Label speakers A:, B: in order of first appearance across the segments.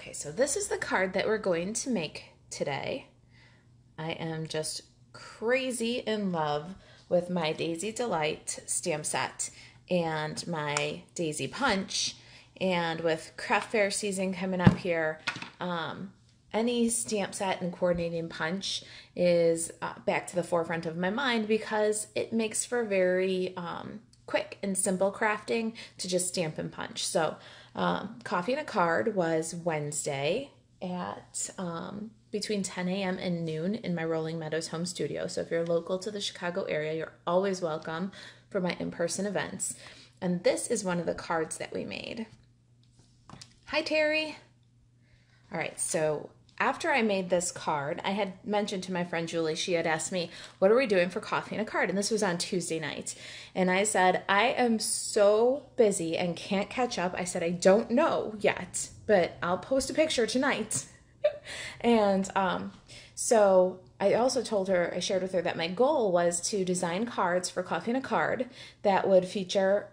A: Okay, so this is the card that we're going to make today. I am just crazy in love with my Daisy Delight stamp set and my Daisy Punch. And with craft fair season coming up here, any stamp set and coordinating punch is back to the forefront of my mind because it makes for very quick and simple crafting to just stamp and punch. So Coffee and a Card was Wednesday at between 10 a.m. and noon in my Rolling Meadows home studio. So if you're local to the Chicago area, you're always welcome for my in-person events. And this is one of the cards that we made. Hi, Terry. All right, so after I made this card, I had mentioned to my friend Julie, she had asked me, what are we doing for Coffee and a Card? And this was on Tuesday night. And I said, I am so busy and can't catch up. I said, I don't know yet, but I'll post a picture tonight. And so I also told her, I shared with her that my goal was to design cards for Coffee and a Card that would feature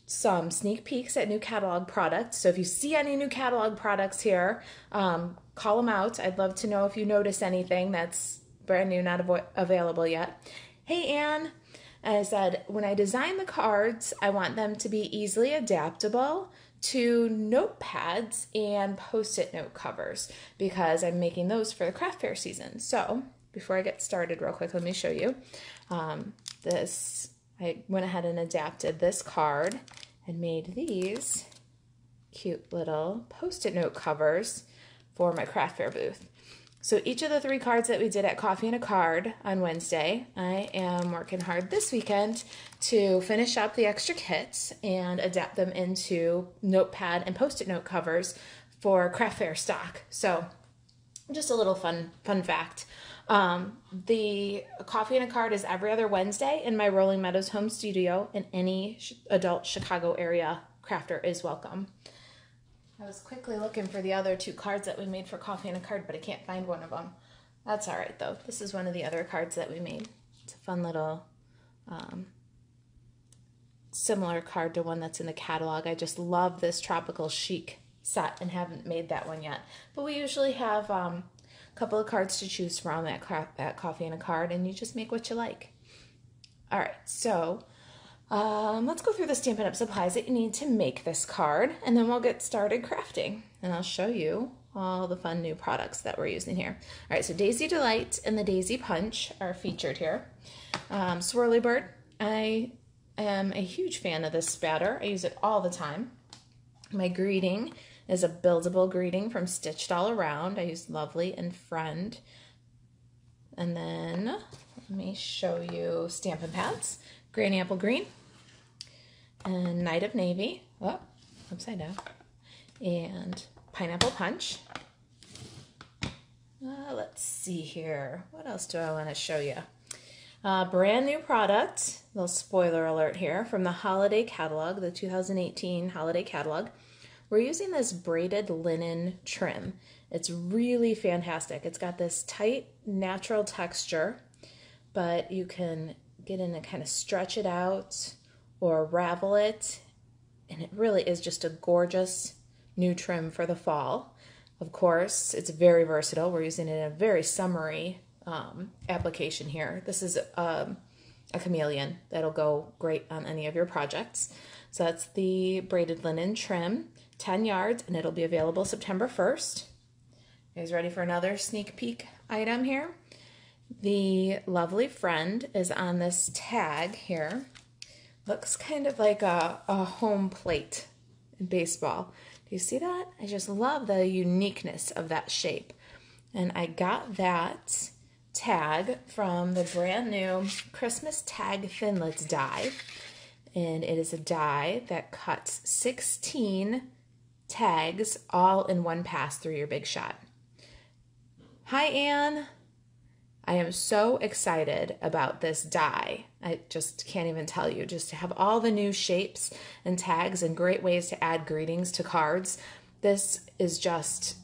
A: some sneak peeks at new catalog products. So if you see any new catalog products here, call them out. I'd love to know if you notice anything that's brand new, not available yet. Hey, Anne. And I said, when I design the cards, I want them to be easily adaptable to notepads and Post-it note covers because I'm making those for the craft fair season. So before I get started real quick, let me show you I went ahead and adapted this card and made these cute little Post-it note covers for my craft fair booth. So each of the 3 cards that we did at Coffee and a Card on Wednesday, I am working hard this weekend to finish up the extra kits and adapt them into notepad and Post-it note covers for craft fair stock. So just a little fun fact. The Coffee and a Card is every other Wednesday in my Rolling Meadows home studio, and any adult Chicago area crafter is welcome. I was quickly looking for the other 2 cards that we made for Coffee and a Card, but I can't find one of them. That's all right, though. This is one of the other cards that we made. It's a fun little similar card to one that's in the catalog. I just love this tropical chic set and haven't made that one yet. But we usually have couple of cards to choose from at Coffee and a Card, and you just make what you like. All right, so let's go through the Stampin' Up! Supplies that you need to make this card, and then we'll get started crafting, and I'll show you all the fun new products that we're using here. All right, so Daisy Delight and the Daisy Punch are featured here. Swirly Bird, I am a huge fan of this spatter. I use it all the time. My greeting is a buildable greeting from Stitched All Around. I use Lovely and Friend. And then let me show you Stampin' Pads. Granny Apple Green and Night of Navy. Oh, upside down. And Pineapple Punch. Let's see here. What else do I want to show you? Brand new product, little spoiler alert here, from the holiday catalog, the 2018 holiday catalog. We're using this braided linen trim. It's really fantastic. It's got this tight, natural texture, but you can get in and kind of stretch it out or ravel it, and it really is just a gorgeous new trim for the fall. Of course, it's very versatile. We're using it in a very summery application here. This is a chameleon that'll go great on any of your projects. So that's the braided linen trim. 10 yards, and it'll be available September 1st. You guys ready for another sneak peek item here? The Lovely Friend is on this tag here. Looks kind of like a home plate in baseball. Do you see that? I just love the uniqueness of that shape. And I got that tag from the brand new Christmas Tag Thinlits die. And it is a die that cuts 16 tags all in one pass through your big shot. Hi, Anne. I am so excited about this die. I just can't even tell you. Just to have all the new shapes and tags and great ways to add greetings to cards. This is just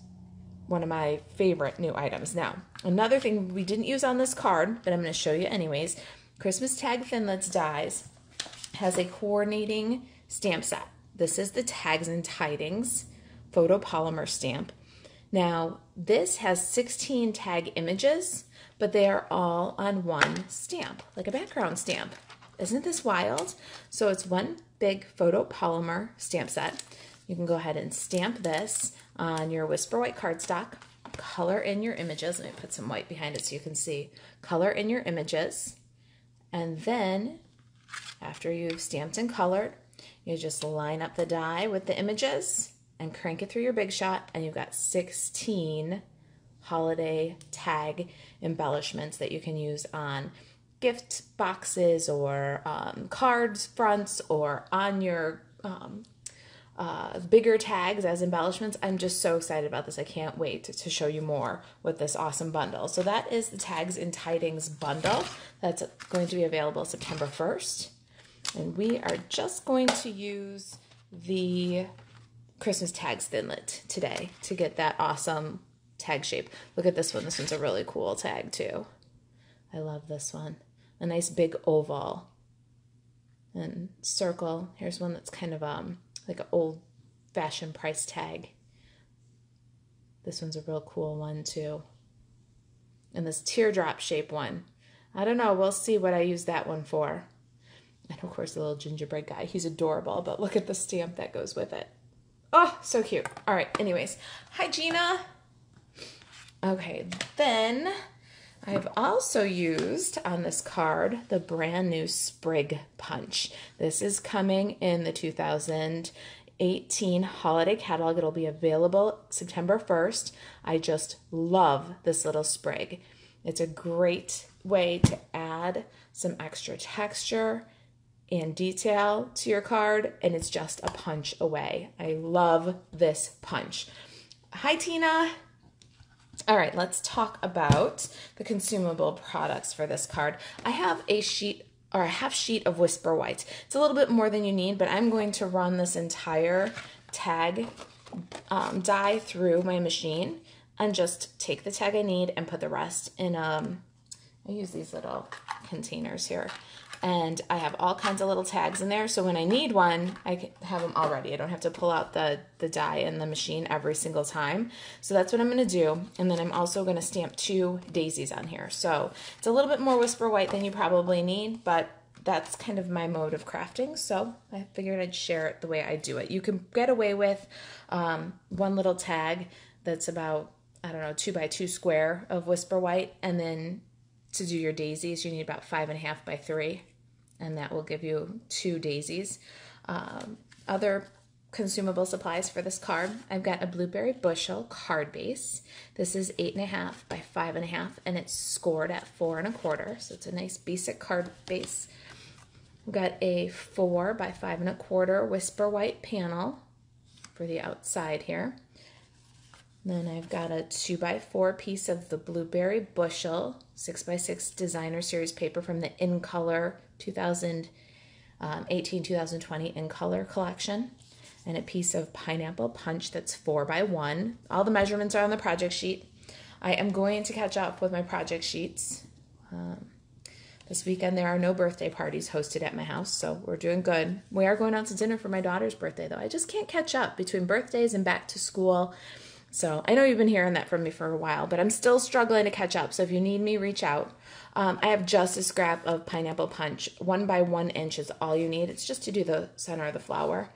A: one of my favorite new items. Now, another thing we didn't use on this card, but I'm going to show you anyways. Christmas Tag Thinlits dies has a coordinating stamp set. This is the Tags and Tidings Photopolymer stamp. Now, this has 16 tag images, but they are all on one stamp, like a background stamp. Isn't this wild? So it's one big photopolymer stamp set. You can go ahead and stamp this on your Whisper White cardstock, color in your images. Let me put some white behind it so you can see. Color in your images, and then after you've stamped and colored, you just line up the die with the images and crank it through your Big Shot, and you've got 16 holiday tag embellishments that you can use on gift boxes or cards fronts or on your bigger tags as embellishments. I'm just so excited about this. I can't wait to show you more with this awesome bundle. So that is the Tags and Tidings bundle that's going to be available September 1st. And we are just going to use the Christmas Tags Thinlit today to get that awesome tag shape. Look at this one. This one's a really cool tag too. I love this one. A nice big oval and circle. Here's one that's kind of like an old-fashioned price tag. This one's a real cool one too. And this teardrop shape one. I don't know. We'll see what I use that one for. And of course the little gingerbread guy. He's adorable, but look at the stamp that goes with it. Oh, so cute. All right, anyways. Hi, Gina. Okay, then I've also used on this card the brand new Sprig Punch. This is coming in the 2018 holiday catalog. It'll be available September 1st. I just love this little sprig. It's a great way to add some extra texture and detail to your card, and it's just a punch away. I love this punch. Hi, Tina. All right, let's talk about the consumable products for this card. I have a sheet or a half sheet of Whisper White. It's a little bit more than you need, but I'm going to run this entire tag die through my machine and just take the tag I need and put the rest in I use these little containers here. And I have all kinds of little tags in there, so when I need one, I can have them already. I don't have to pull out the die in the machine every single time. So that's what I'm going to do. And then I'm also going to stamp 2 daisies on here. So it's a little bit more Whisper White than you probably need, but that's kind of my mode of crafting. So I figured I'd share it the way I do it. You can get away with one little tag that's about, I don't know, 2 by 2 square of Whisper White, and then to do your daisies, you need about 5.5 by 3, and that will give you 2 daisies. Other consumable supplies for this card, I've got a blueberry bushel card base. This is 8.5 by 5.5, and it's scored at 4 1/4, so it's a nice basic card base. I've got a 4 by 5 1/4 Whisper White panel for the outside here. Then I've got a 2 by 4 piece of the blueberry bushel 6 by 6 designer series paper from the In Color 2018-2020 In Color collection, and a piece of pineapple punch that's 4 by 1. All the measurements are on the project sheet. I am going to catch up with my project sheets. This weekend there are no birthday parties hosted at my house, so we're doing good. We are going out to dinner for my daughter's birthday, though. I just can't catch up between birthdays and back to school. So I know you've been hearing that from me for a while, but I'm still struggling to catch up. So if you need me, reach out. I have just a scrap of pineapple punch. 1 by 1 inch is all you need. It's just to do the center of the flower.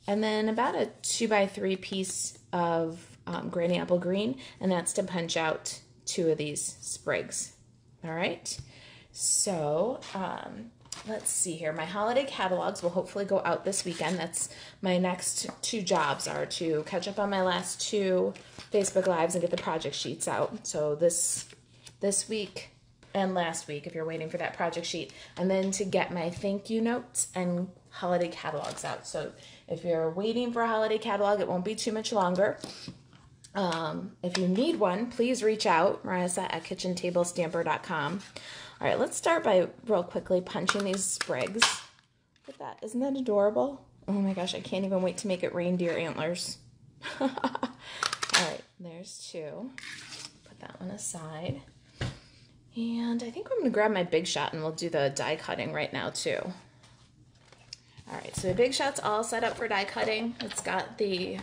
A: And then about a 2 by 3 piece of Granny Apple Green, and that's to punch out 2 of these sprigs. All right. So let's see here. My holiday catalogs will hopefully go out this weekend. That's my next 2 jobs, are to catch up on my last 2 Facebook Lives and get the project sheets out. So this week and last week, if you're waiting for that project sheet, and then to get my thank you notes and holiday catalogs out. So if you're waiting for a holiday catalog, it won't be too much longer. If you need one, please reach out, marisa@kitchentablestamper.com. All right, let's start by real quickly punching these sprigs. Look at that. Isn't that adorable? Oh my gosh, I can't even wait to make it reindeer antlers. All right, there's 2. Put that one aside. And I think I'm going to grab my Big Shot and we'll do the die cutting right now too. All right, so the Big Shot's all set up for die cutting. It's got the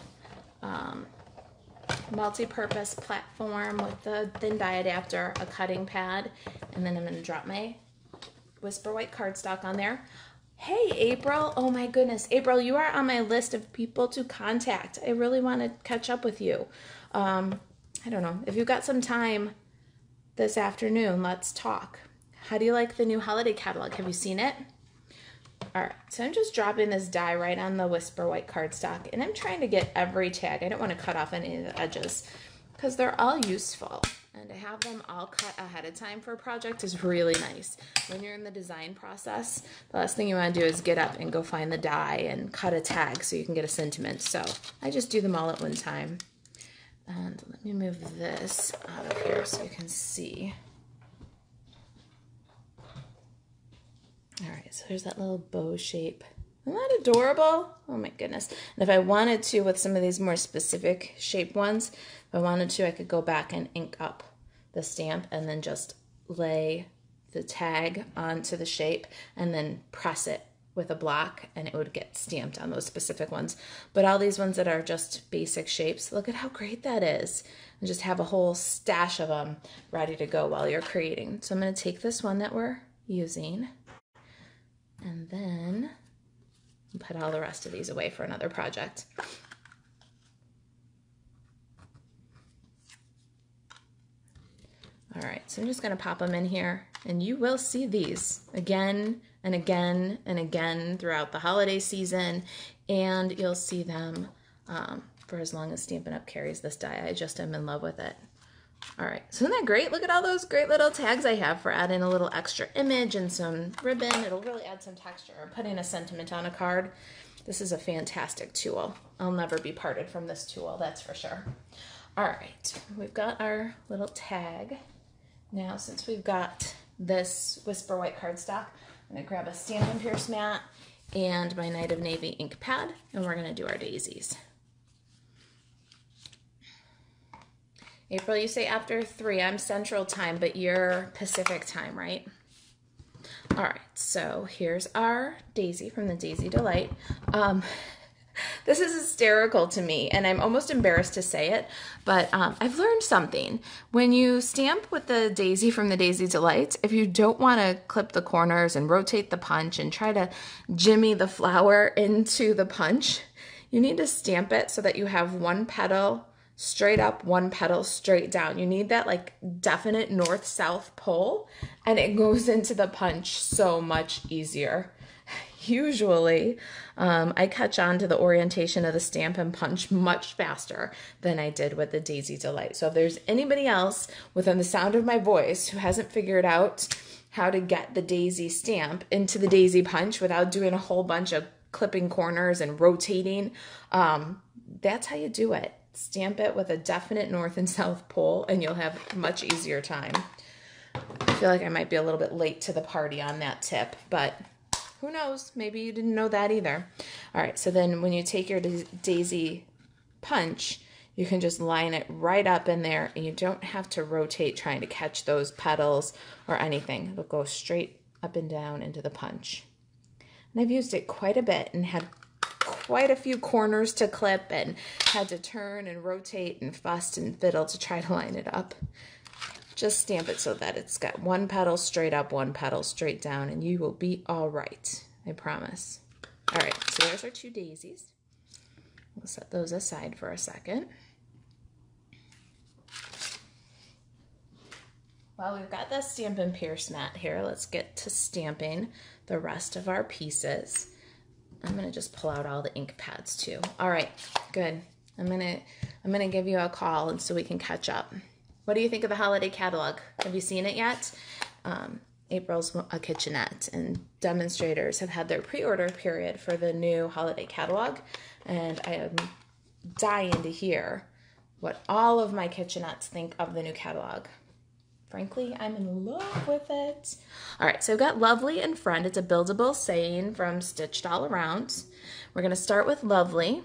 A: multi-purpose platform with the thin die adapter, a cutting pad, and then I'm going to drop my Whisper White cardstock on there. Hey, April. Oh my goodness. April, you are on my list of people to contact. I really want to catch up with you. I don't know. If you've got some time this afternoon, let's talk. How do you like the new holiday catalog? Have you seen it? All right, so I'm just dropping this die right on the Whisper White cardstock, and I'm trying to get every tag. I don't want to cut off any of the edges because they're all useful. And to have them all cut ahead of time for a project is really nice. When you're in the design process, the last thing you want to do is get up and go find the die and cut a tag so you can get a sentiment. So I just do them all at one time. And let me move this out of here so you can see. All right, so there's that little bow shape. Isn't that adorable? Oh my goodness. And if I wanted to, with some of these more specific shape ones, if I wanted to, I could go back and ink up the stamp and then just lay the tag onto the shape and then press it with a block and it would get stamped on those specific ones. But all these ones that are just basic shapes, look at how great that is. And just have a whole stash of them ready to go while you're creating. So I'm going to take this one that we're using and then put all the rest of these away for another project. All right, so I'm just gonna pop them in here and you will see these again and again and again throughout the holiday season, and you'll see them for as long as Stampin' Up! Carries this die. I just am in love with it. All right, so isn't that great? Look at all those great little tags I have for adding a little extra image and some ribbon. It'll really add some texture or putting a sentiment on a card. This is a fantastic tool. I'll never be parted from this tool, that's for sure. All right, we've got our little tag. Now, since we've got this Whisper White cardstock, I'm gonna grab a Stampin' Pierce mat and my Night of Navy ink pad, and we're gonna do our daisies. April, you say after 3. I'm Central Time, but you're Pacific Time, right? All right, so here's our daisy from the Daisy Delight. This is hysterical to me, and I'm almost embarrassed to say it, but I've learned something. When you stamp with the daisy from the Daisy Delight, if you don't want to clip the corners and rotate the punch and try to jimmy the flower into the punch, you need to stamp it so that you have one petal straight up, one petal straight down. You need that like definite north-south pull, and it goes into the punch so much easier. Usually, I catch on to the orientation of the stamp and punch much faster than I did with the Daisy Delight. So if there's anybody else within the sound of my voice who hasn't figured out how to get the daisy stamp into the daisy punch without doing a whole bunch of clipping corners and rotating, that's how you do it. Stamp it with a definite north and south pull, and you'll have a much easier time. I feel like I might be a little bit late to the party on that tip, but who knows? Maybe you didn't know that either. All right, so then when you take your daisy punch, you can just line it right up in there, and you don't have to rotate trying to catch those petals or anything. It'll go straight up and down into the punch. And I've used it quite a bit and had quite a few corners to clip and had to turn and rotate and fuss and fiddle to try to line it up. Just stamp it so that it's got one petal straight up, one petal straight down, and you will be all right, I promise. All right, so there's our 2 daisies. We'll set those aside for a second. Well, we've got that Stampin' Pierce mat here. Let's get to stamping the rest of our pieces. I'm gonna just pull out all the ink pads too. All right, good. I'm gonna give you a call and so we can catch up. What do you think of the holiday catalog? Have you seen it yet? April's a kitchenette, and demonstrators have had their pre-order period for the new holiday catalog, and I am dying to hear what all of my kitchenettes think of the new catalog. Frankly, I'm in love with it. All right, so I've got Lovely in front. It's a buildable saying from Stitched All Around. We're gonna start with Lovely,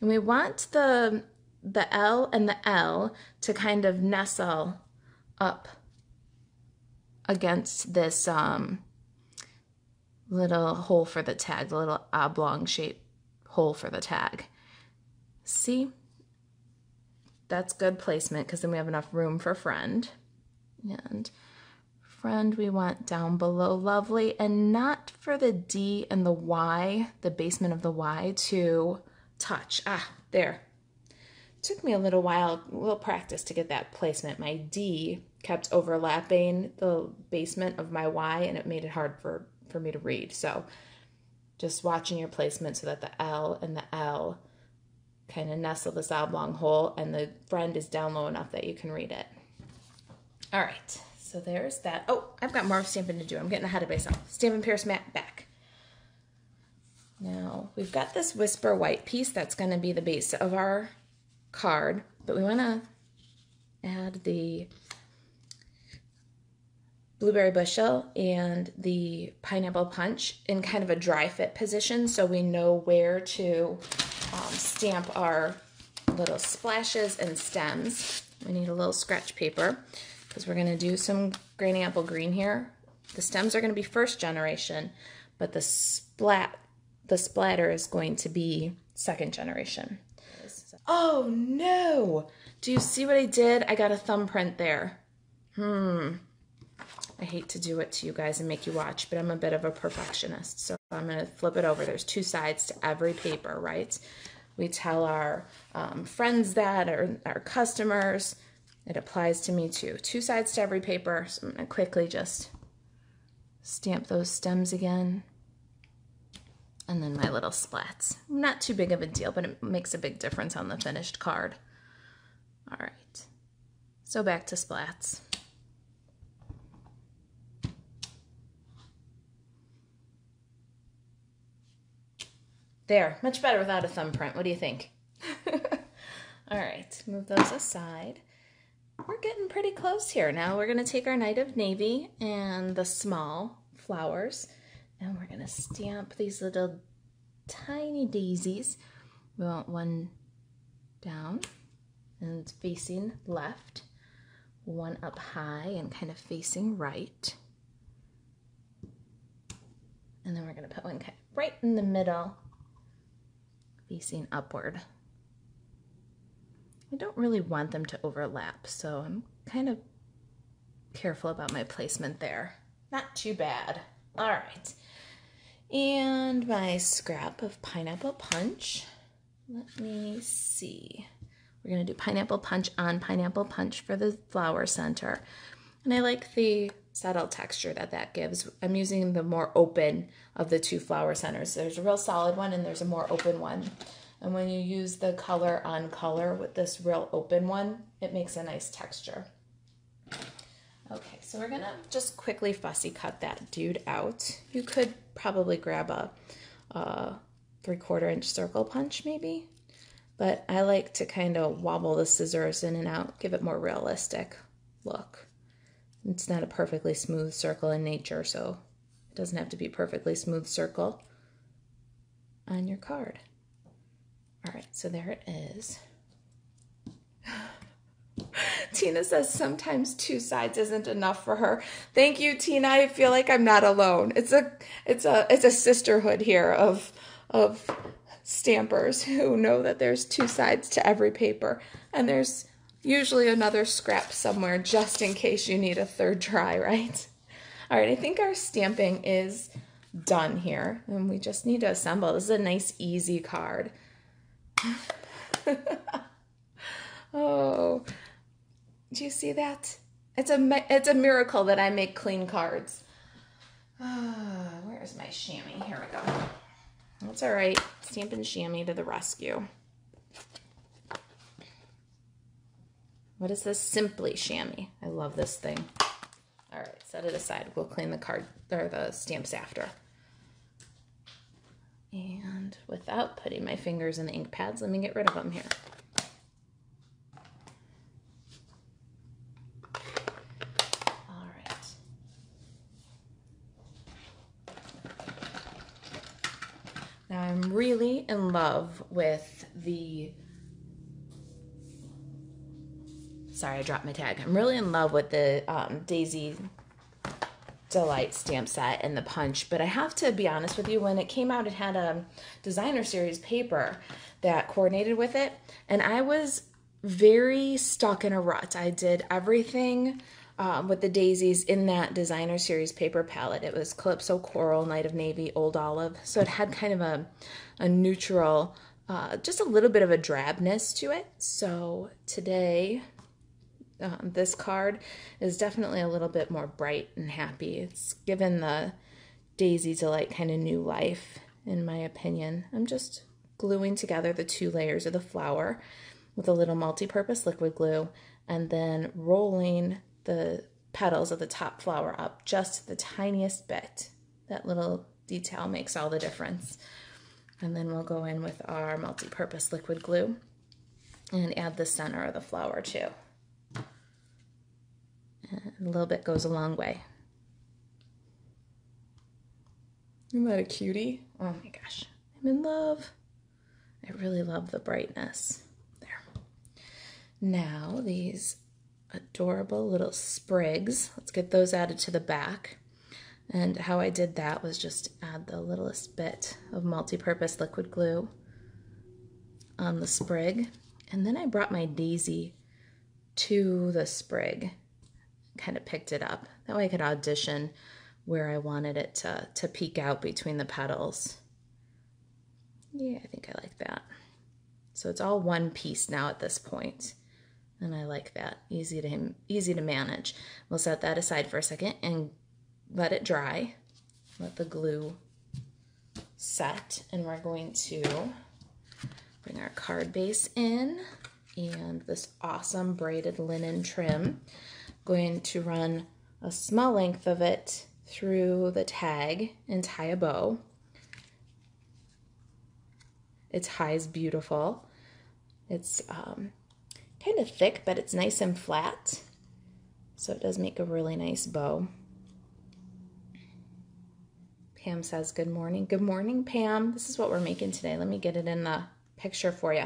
A: and we want the L and the L to kind of nestle up against this little hole for the tag, the little oblong shaped hole for the tag. See? that's good placement because then we have enough room for friend. And friend we want down below lovely, and not for the D and the Y, the basement of the Y, to touch. Ah, there. Took me a little while, a little practice to get that placement. My D kept overlapping the basement of my Y, and it made it hard for me to read. So just watching your placement so that the L and the L kind of nestle this oblong hole, and the friend is down low enough that you can read it. All right, so there's that. Oh, I've got more stamping to do. I'm getting ahead of myself. Stampin' Pierce mat back. Now, we've got this Whisper white piece that's going to be the base of our card, but we want to add the blueberry bushel and the pineapple punch in kind of a dry fit position so we know where to stamp our little splashes and stems. We need a little scratch paper because we're going to do some Granny Apple Green here. The stems are going to be first generation, but the splatter is going to be second generation. Oh no! Do you see what I did? I got a thumbprint there. I hate to do it to you guys and make you watch, but I'm a bit of a perfectionist, so I'm going to flip it over. There's two sides to every paper, right? We tell our friends that, or our customers. It applies to me too. Two sides to every paper, so I'm going to quickly just stamp those stems again. And then my little splats. Not too big of a deal, but it makes a big difference on the finished card. All right, so back to splats. There, much better without a thumbprint. What do you think? All right, move those aside. We're getting pretty close here. Now we're going to take our Night of Navy and the small flowers, and we're going to stamp these little tiny daisies. We want one down and facing left, one up high and kind of facing right. And then we're going to put one kind of right in the middle, facing upward. I don't really want them to overlap, so I'm kind of careful about my placement there. Not too bad. All right. And my scrap of pineapple punch. Let me see. We're going to do pineapple punch on pineapple punch for the flower center. And I like the subtle texture that gives. I'm using the more open of the two flower centers. There's a real solid one and there's a more open one. And when you use the color on color with this real open one, it makes a nice texture. Okay, so we're gonna just quickly fussy cut that dude out. You could probably grab a 3/4 inch circle punch maybe, but I like to kind of wobble the scissors in and out, give it more realistic look. It's not a perfectly smooth circle in nature, so it doesn't have to be perfectly smooth circle on your card. All right, so there it is. Tina says sometimes two sides isn't enough for her. Thank you, Tina. I feel like I'm not alone. It's a sisterhood here of stampers who know that there's two sides to every paper, and there's usually another scrap somewhere just in case you need a third try, right? All right, I think our stamping is done here, and we just need to assemble. This is a nice, easy card. Oh, do you see that? It's a miracle that I make clean cards. Where's my chamois? Here we go. That's all right. Stampin' Chamois to the rescue. What is this? Simply Chamois. I love this thing. All right, set it aside. We'll clean the card or the stamps after. And without putting my fingers in the ink pads, let me get rid of them here. All right. Now I'm really in love with the, sorry, I dropped my tag. I'm really in love with the Daisy Delight stamp set and the punch, but I have to be honest with you, when it came out, it had a designer series paper that coordinated with it, and I was very stuck in a rut. I did everything with the daisies in that designer series paper palette. It was Calypso Coral, Night of Navy, Old Olive. So it had kind of a neutral, just a little bit of a drabness to it. So today, this card is definitely a little bit more bright and happy. It's given the Daisy Delight kind of new life, in my opinion. I'm just gluing together the 2 layers of the flower with a little multi-purpose liquid glue, and then rolling the petals of the top flower up just the tiniest bit. That little detail makes all the difference. And then we'll go in with our multi-purpose liquid glue and add the center of the flower too. And a little bit goes a long way. Isn't that a cutie? Oh my gosh, I'm in love. I really love the brightness. There. Now these adorable little sprigs, let's get those added to the back. And how I did that was just add the littlest bit of multi-purpose liquid glue on the sprig. And then I brought my daisy to the sprig, kind of picked it up. That way I could audition where I wanted it to peek out between the petals. Yeah, I think I like that. So it's all one piece now at this point, and I like that. Easy to manage. We'll set that aside for a second and let it dry. Let the glue set, and we're going to bring our card base in and this awesome braided linen trim. Going to run a small length of it through the tag and tie a bow. Its tie is beautiful. It's kind of thick, but it's nice and flat, so it does make a really nice bow. Pam says good morning. Good morning, Pam. This is what we're making today. Let me get it in the picture for you.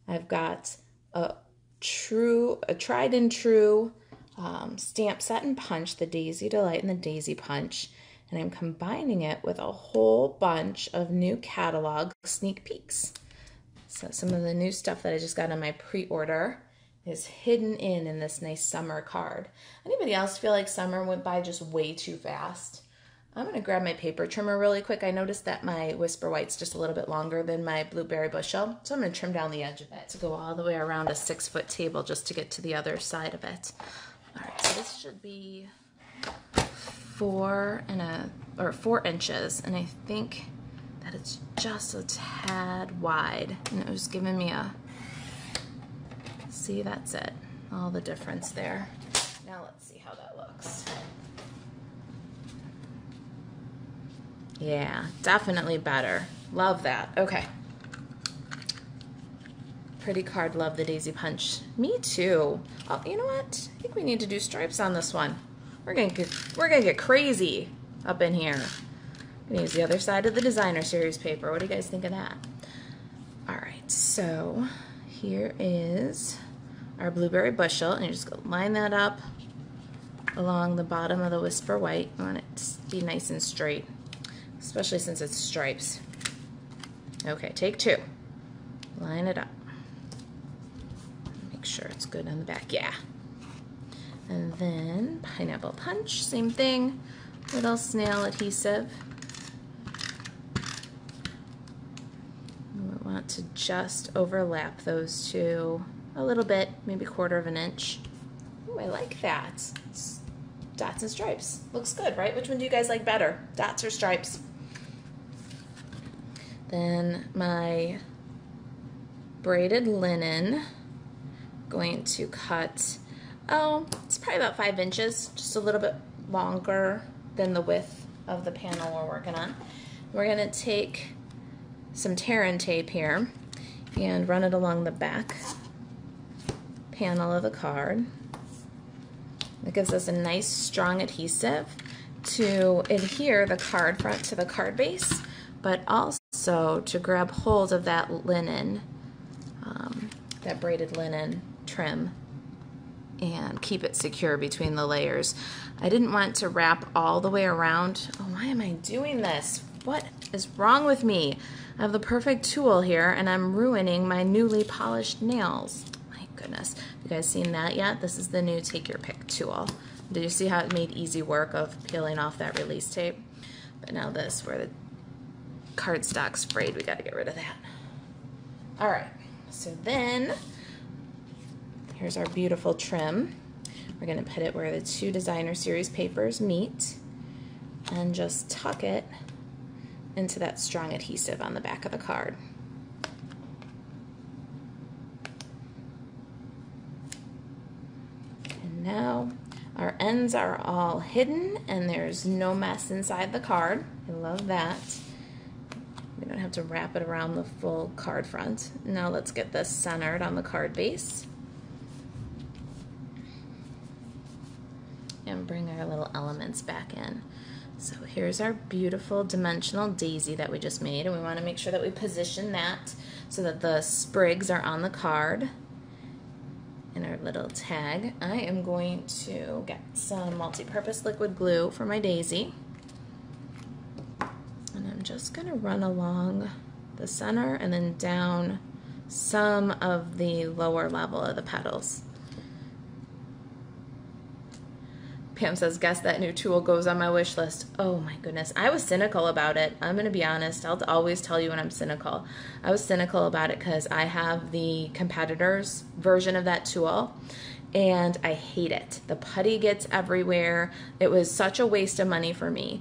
A: I've got a tried and true stamp set and punch, the Daisy Delight and the Daisy Punch, and I'm combining it with a whole bunch of new catalog sneak peeks. So some of the new stuff that I just got on my pre-order is hidden in this nice summer card. Anybody else feel like summer went by just way too fast? I'm going to grab my paper trimmer really quick. I noticed that my Whisper White's just a little bit longer than my Blueberry Bushel, so I'm going to trim down the edge of it to go all the way around a 6-foot table just to get to the other side of it. All right, so this should be 4 inches, and I think that it's just a tad wide, and it was giving me a, see, that's it, all the difference there. Now let's see how that looks. Yeah, definitely better. Love that. Okay. Pretty card, love the Daisy Punch. Me too. Oh, you know what? I think we need to do stripes on this one. We're gonna get crazy up in here. I'm gonna use the other side of the designer series paper. What do you guys think of that? All right, so here is our Blueberry Bushel, and you're just gonna line that up along the bottom of the Whisper White. I want it to be nice and straight, especially since it's stripes. Okay, take 2. Line it up. Make sure it's good on the back, yeah. And then Pineapple Punch, same thing, little snail adhesive. We want to just overlap those 2 a little bit, maybe 1/4 of an inch. Ooh, I like that. It's dots and stripes. Looks good, right? Which one do you guys like better, dots or stripes? Then my braided linen, going to cut, it's probably about 5 inches, just a little bit longer than the width of the panel we're working on. We're going to take some tear-in tape here and run it along the back panel of the card. It gives us a nice strong adhesive to adhere the card front to the card base, but also to grab hold of that linen, that braided linen trim, and keep it secure between the layers. I didn't want to wrap all the way around. Oh, why am I doing this? What is wrong with me? I have the perfect tool here and I'm ruining my newly polished nails. My goodness. You guys seen that yet? This is the new Take Your Pick tool. Did you see how it made easy work of peeling off that release tape? But now this, where the cardstock sprayed, we got to get rid of that. All right, so then here's our beautiful trim. We're going to put it where the two designer series papers meet and just tuck it into that strong adhesive on the back of the card. And now our ends are all hidden and there's no mess inside the card. I love that. We don't have to wrap it around the full card front. Now let's get this centered on the card base. And bring our little elements back in. So here's our beautiful dimensional daisy that we just made, and we want to make sure that we position that so that the sprigs are on the card. And our little tag, I am going to get some multi-purpose liquid glue for my daisy. And I'm just going to run along the center and then down some of the lower level of the petals. Pam says, guess that new tool goes on my wish list. Oh my goodness. I was cynical about it. I'm going to be honest. I'll always tell you when I'm cynical. I was cynical about it because I have the competitor's version of that tool and I hate it. The putty gets everywhere. It was such a waste of money for me.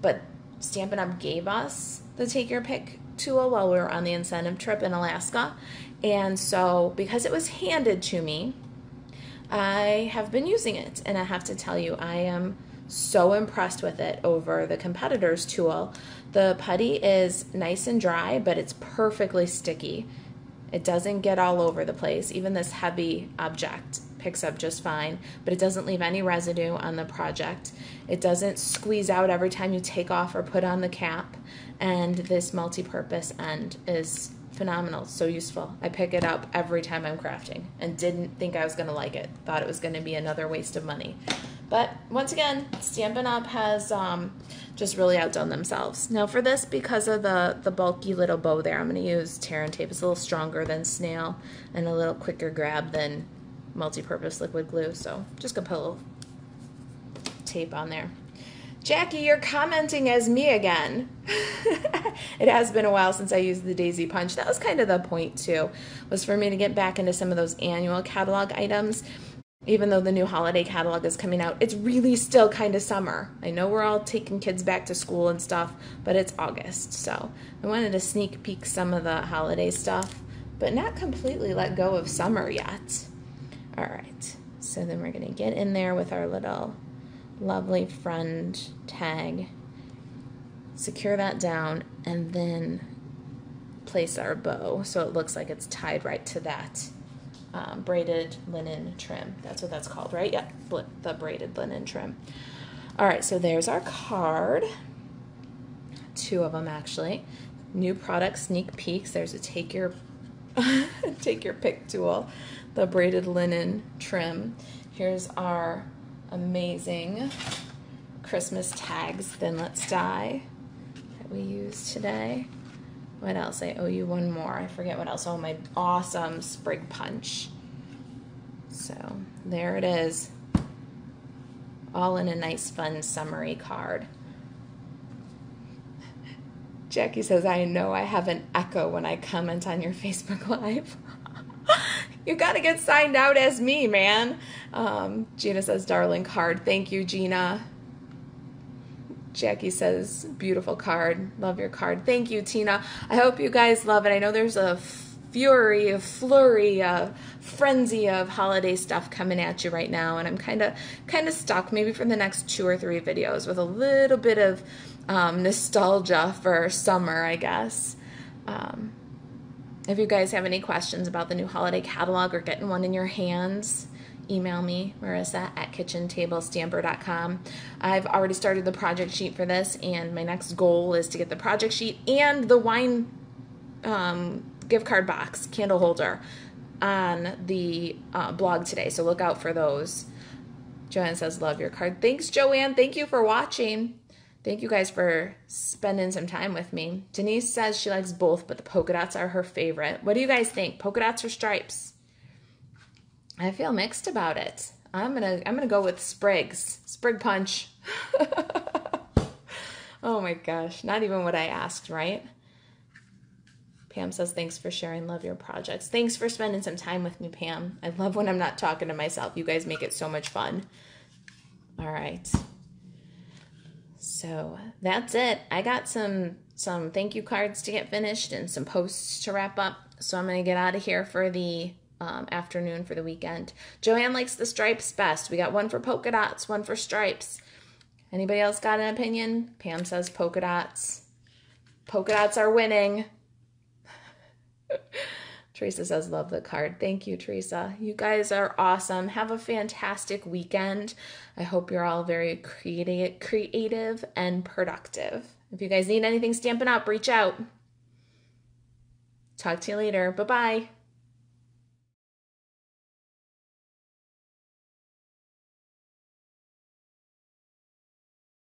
A: But Stampin' Up! Gave us the Take Your Pick tool while we were on the incentive trip in Alaska. And so because it was handed to me, I have been using it, and I have to tell you, I am so impressed with it over the competitor's tool. The putty is nice and dry, but it's perfectly sticky. It doesn't get all over the place. Even this heavy object picks up just fine, but it doesn't leave any residue on the project. It doesn't squeeze out every time you take off or put on the cap, and this multi-purpose end is phenomenal, so useful. I pick it up every time I'm crafting and didn't think I was going to like it. Thought it was going to be another waste of money. But once again, Stampin' Up! Has just really outdone themselves. Now for this, because of the bulky little bow there, I'm going to use tear and tape. It's a little stronger than snail and a little quicker grab than multi-purpose liquid glue. So just going to put a little tape on there. Jackie, you're commenting as me again. It has been a while since I used the Daisy Punch. That was kind of the point too, was for me to get back into some of those annual catalog items. Even though the new holiday catalog is coming out, it's really still kind of summer. I know we're all taking kids back to school and stuff, but it's August. So I wanted to sneak peek some of the holiday stuff, but not completely let go of summer yet. All right, so then we're gonna get in there with our little lovely friend tag, secure that down, and then place our bow so it looks like it's tied right to that braided linen trim. That's what that's called, right? Yeah, the braided linen trim. All right, so there's our card. Two of them actually. New product sneak peeks. There's a take your pick tool, the braided linen trim. Here's our amazing Christmas tags, Thin Let's Die, that we used today. What else? I owe you one more. I forget what else. Oh, my awesome sprig punch. So there it is, all in a nice, fun, summery card. Jackie says, I know I have an echo when I comment on your Facebook Live. You got to get signed out as me, man. Gina says, darling card. Thank you, Gina. Jackie says, beautiful card. Love your card. Thank you, Tina. I hope you guys love it. I know there's a flurry, a frenzy of holiday stuff coming at you right now, and I'm kind of stuck maybe for the next 2 or 3 videos with a little bit of nostalgia for summer, I guess. If you guys have any questions about the new holiday catalog or getting one in your hands, email me, marissa@kitchentablestamper.com. I've already started the project sheet for this, and my next goal is to get the project sheet and the wine gift card box candle holder on the blog today, so look out for those. Joanne says, love your card. Thanks, Joanne. Thank you for watching. Thank you guys for spending some time with me. Denise says she likes both, but the polka dots are her favorite. What do you guys think? Polka dots or stripes? I feel mixed about it. I'm gonna go with sprigs. Sprig punch. Oh my gosh, not even what I asked, right? Pam says, thanks for sharing. Love your projects. Thanks for spending some time with me, Pam. I love when I'm not talking to myself. You guys make it so much fun. All right. So that's it. I got some thank you cards to get finished and some posts to wrap up. So I'm going to get out of here for the afternoon for the weekend. Joanne likes the stripes best. We got one for polka dots, one for stripes. Anybody else got an opinion? Pam says polka dots. Polka dots are winning. Teresa says, love the card. Thank you, Teresa. You guys are awesome. Have a fantastic weekend. I hope you're all very creative and productive. If you guys need anything Stampin' Up, reach out. Talk to you later. Bye-bye.